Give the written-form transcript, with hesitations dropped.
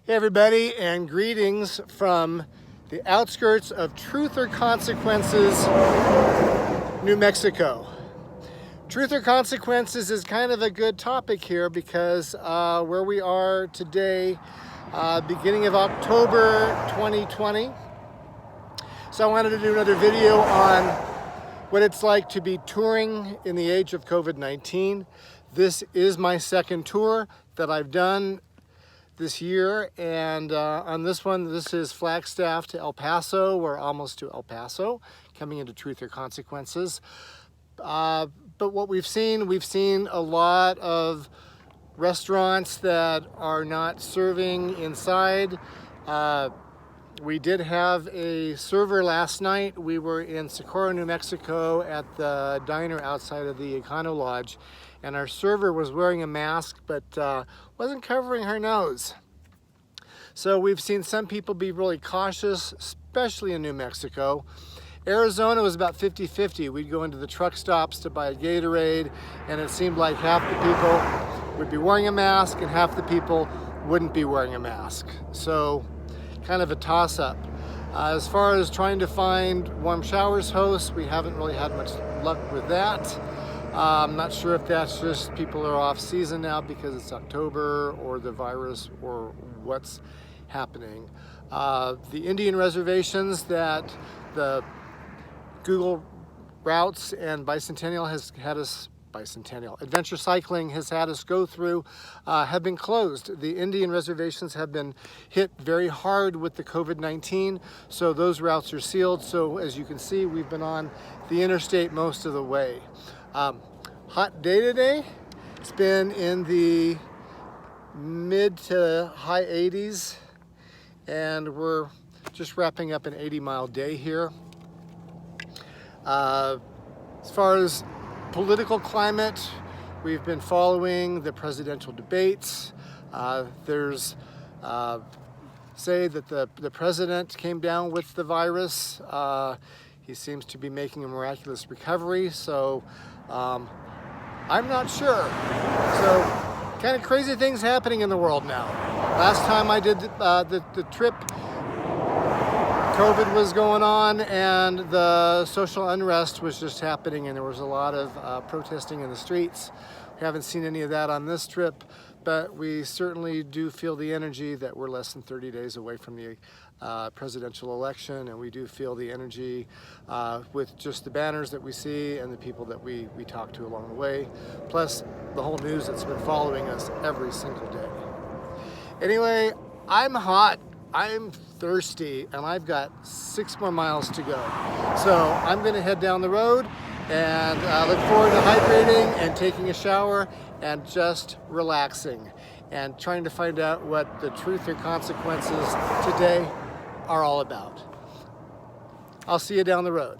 Hey everybody, and greetings from the outskirts of Truth or Consequences, New Mexico. Truth or Consequences is kind of a good topic here because where we are today, beginning of October 2020. So I wanted to do another video on what it's like to be touring in the age of COVID-19. This is my second tour that I've done this year, and on this one, this is Flagstaff to El Paso. We're almost to El Paso, coming into Truth or Consequences. But what we've seen a lot of restaurants that are not serving inside. We did have a server last night. We were in Socorro, New Mexico at the diner outside of the Econo Lodge, and our server was wearing a mask but wasn't covering her nose. So we've seen some people be really cautious, especially in New Mexico. Arizona was about 50-50. We'd go into the truck stops to buy a Gatorade, and it seemed like half the people would be wearing a mask and half the people wouldn't be wearing a mask. So kind of a toss-up. As far as trying to find Warmshowers hosts, we haven't really had much luck with that. I'm not sure if that's just people are off season now because it's October, or the virus, or what's happening. The Indian reservations that the Google Routes and Bicentennial has had us, Adventure Cycling has had us go through, have been closed. The Indian reservations have been hit very hard with the COVID-19, so those routes are sealed. So as you can see, we've been on the interstate most of the way. Hot day today. It's been in the mid to high 80s, and we're just wrapping up an 80-mile day here. As far as political climate, we've been following the presidential debates. There's say that the president came down with the virus. He seems to be making a miraculous recovery, so I'm not sure. So kind of crazy things happening in the world now. Last time I did the trip, COVID was going on and the social unrest was just happening, and there was a lot of protesting in the streets. We haven't seen any of that on this trip, but we certainly do feel the energy that we're less than 30 days away from the presidential election, and we do feel the energy with just the banners that we see and the people that we talk to along the way, plus the whole news that's been following us every single day. Anyway, I'm hot, I'm thirsty, and I've got 6 more miles to go. So I'm gonna head down the road and look forward to hydrating and taking a shower and just relaxing and trying to find out what the Truth or Consequences today are all about. I'll see you down the road.